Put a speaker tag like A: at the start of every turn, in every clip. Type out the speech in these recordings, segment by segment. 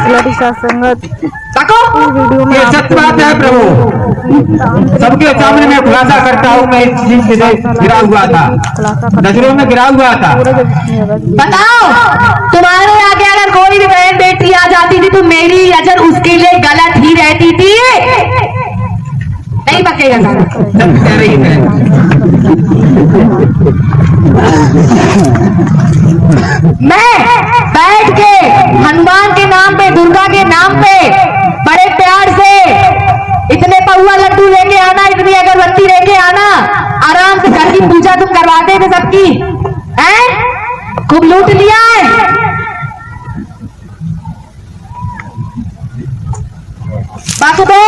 A: संगत
B: वीडियो में
C: ये सत्य बात है प्रभु, सबके सामने मैं खुलासा करता हूँ। मैं इस चीज से गिरा हुआ था, नजरों में गिरा हुआ था।
B: बताओ, तुम्हारे आगे अगर कोई भी बहन बेटी आ जाती थी तो मेरी नजर उसके लिए गलत ही रहती थी। नहीं बकेगा
C: कह रही है।
B: मैं बैठ के हनुमान के नाम पे, दुर्गा के नाम पे बड़े प्यार से इतने पौवा लड्डू लेके आना, इतनी अगरबत्ती लेके आना, आराम से घर की पूजा तुम करवाते थे सबकी, हैं? खूब लूट लिया है। बक दो,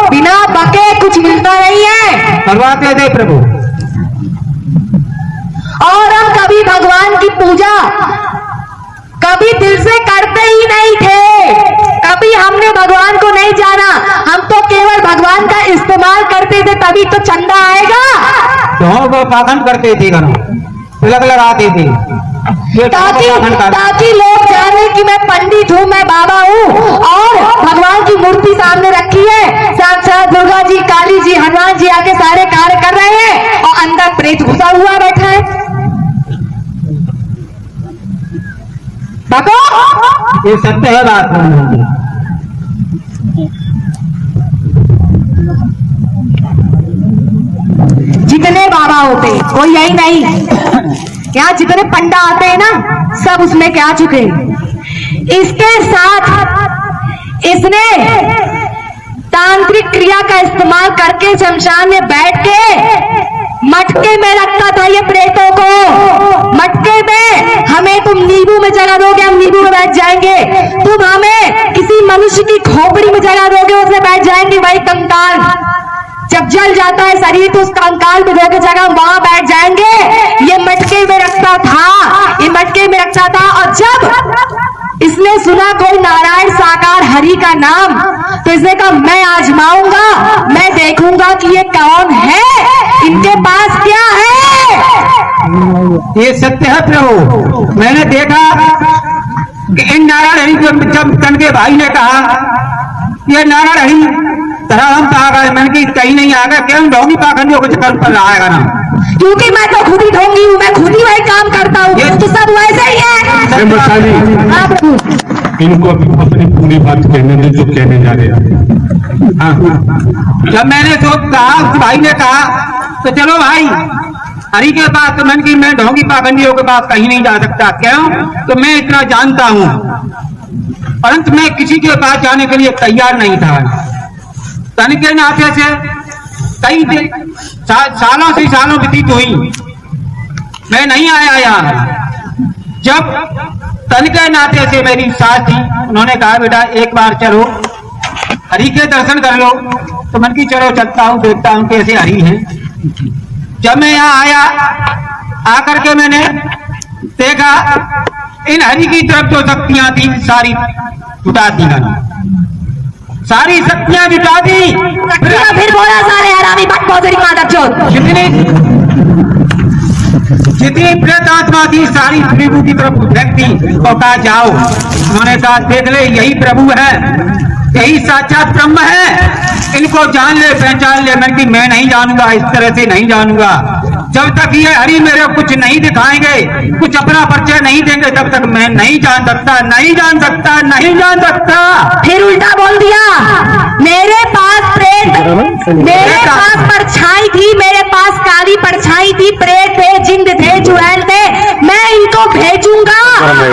B: बिना बके कुछ मिलता नहीं है।
C: करवाते थे प्रभु।
B: और हम कभी भगवान की पूजा कभी दिल से करते ही नहीं थे, कभी हमने भगवान को नहीं जाना। हम तो केवल भगवान का इस्तेमाल करते थे, तभी तो चंदा आएगा।
C: तो वो पाखंड करते थे, तिलक लगाते थे
B: ताकि लोग जाने कि मैं पंडित हूँ, मैं बाबा हूँ। और भगवान की मूर्ति सामने रखी है, साक्षात दुर्गा जी, काली जी, हनुमान जी आके सारे कार्य कर रहे हैं और अंदर प्रेत घुसा हुआ बैठा है।
C: ये सत्य है बात।
B: जितने बाबा होते कोई यही नहीं, यहाँ जितने पंडा आते हैं ना, सब उसमें क्या चुके। इसके साथ इसने तांत्रिक क्रिया का इस्तेमाल करके शमशान में बैठ के मटके में रखता था ये प्रेतों को। मटके में हमें तुम नींबू में जगह दोगे, हम नींबू में बैठ जाएंगे। तुम हमें किसी मनुष्य की खोपड़ी में जगह दोगे, उसमें बैठ जाएंगे। वही कंकाल जब जल जाता है शरीर तो उस कंकाल पे दोगे जगह, वहां बैठ जाएंगे। ये मटके में रखता था, ये मटके में रखता था। और जब इसने सुना कोई नारायण साकार हरि का नाम, तो इसने कहा मैं आजमाऊंगा, मैं देखूंगा कि ये कौन है, इनके पास क्या है।
C: ये सत्य है प्रभु। मैंने देखा कि इन नारायण हरि को जब तन के भाई ने कहा ये नारायण हरि तरह हम कहा गए, मैंने कि कहीं नहीं आ गया, क्यों ढोंगी पाखंडियों को चक्कर पर आएगा ना,
B: क्योंकि मैं तो खुद ही ढोंगी हूँ, मैं खुद ही वही काम करता हूँ। ये तो सब वैसे ही है।
D: इनको अभी अपनी पूरी बात कहने दे जो कहने जा रहे हैं।
C: जब मैंने तो कहा, भाई ने कहा तो चलो भाई हरि के पास, तो मैंने कि मैं ढोंगी पाखंडियों के पास कहीं नहीं जा सकता। क्यों? तो मैं इतना जानता हूँ, परंतु मैं किसी के पास जाने के लिए तैयार नहीं था। तन के नाते से कई सालों से सालों व्यतीत हुई, मैं नहीं आया यहाँ। जब तन के नाते से मेरी सास थी, उन्होंने कहा बेटा एक बार चलो हरि के दर्शन कर लो, तो मन की चलो चलता हूँ, देखता हूँ कैसे हरि हैं। जब मैं यहाँ आया, आकर के मैंने देखा इन हरि की तरफ जो शक्तियां थी सारी जुटा दी, सारी शक्तियां जुटा दी।
B: फिर बोला सारे हरामी बकवासरी मादक चोद।
C: जितनी प्रेत आत्मा थी सारी प्रभु की तरफ देखती और कहा जाओ। उन्होंने कहा देख ले यही प्रभु है, यही साक्षात ब्रह्म है, इनको जान ले, पहचान ले। मैं नहीं जानूंगा, इस तरह से नहीं जानूंगा। जब तक ये हरि मेरे कुछ नहीं दिखाएंगे, कुछ अपना परिचय नहीं देंगे, तब तक मैं नहीं जान सकता, नहीं जान सकता, नहीं जान सकता।
B: फिर उल्टा बोल दिया, मेरे पास प्रेत, मेरे पास परछाई थी, मेरे पास काली परछाई थी, प्रेत थे, जिंद थे, चुड़ैल थे, मैं इनको भेजूंगा।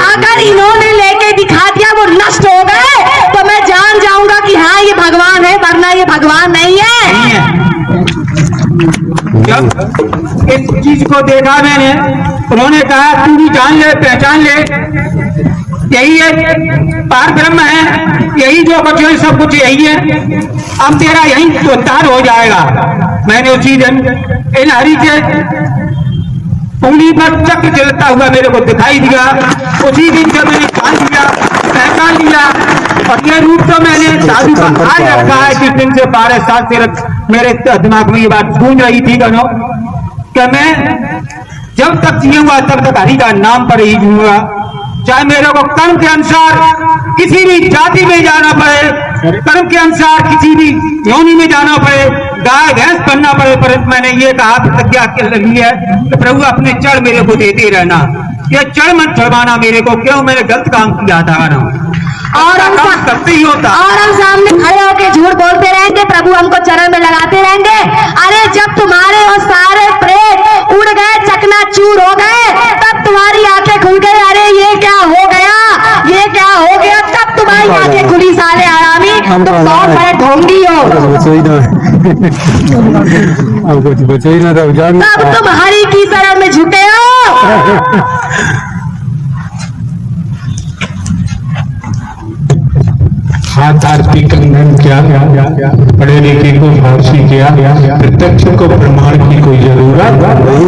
B: अगर इन्होंने लेके दिखा दिया वो नष्ट हो गए, तो मैं जान जाऊंगा कि हाँ ये भगवान है, वरना ये भगवान नहीं है।
C: जब इस चीज को देखा मैंने, उन्होंने कहा तू भी जान ले, पहचान ले, यही है पार ब्रह्म है, यही जो कुछ है सब कुछ यही है, अब तेरा यही उद्धार हो जाएगा। मैंने उसी दिन इन हरि के उंगली पर चक्र चलता हुआ मेरे को दिखाई दिया। उसी दिन से मैंने जान लिया, पहचान लिया। और ये रूप तो मैंने साधु का आज रखा है, जिस दिन से 12 साल से मेरे दिमाग में ये बात गूंज रही थी कि मैं जब तक जीऊंगा तब तक हरि का नाम पर ही जीऊंगा, चाहे मेरे को कर्म के अनुसार किसी भी जाति में जाना पड़े, कर्म के अनुसार किसी भी योनि में जाना पड़े, गाय भैंस बनना पड़े, पर मैंने ये कहा प्रतिज्ञा लगी है कि प्रभु अपने चढ़ मेरे को देते रहना, ये चढ़ मत चढ़वाना मेरे को, क्यों मैंने गलत काम किया था
B: और हम
C: करते ही होता,
B: और हम सामने खड़े होके झूठ बोलते रहेंगे, प्रभु हमको चरण में लगाते रहेंगे। अरे जब तुम्हारे वो सारे प्रेत उड़ गए, चकनाचूर हो गए, तब तुम्हारी आंखें खुल गई, अरे ये क्या हो गया, ये क्या हो गया, तब तुम्हारी आंखें खुली। साले आरामी, तुम बहुत बड़े ढोंगी हो, तब तुम हरि की शरण में झुके हो।
D: हाथ आरती कंगन क्या पढ़े लिखे को फारसी किया, प्रत्यक्ष को प्रमाण की कोई जरूरत नहीं।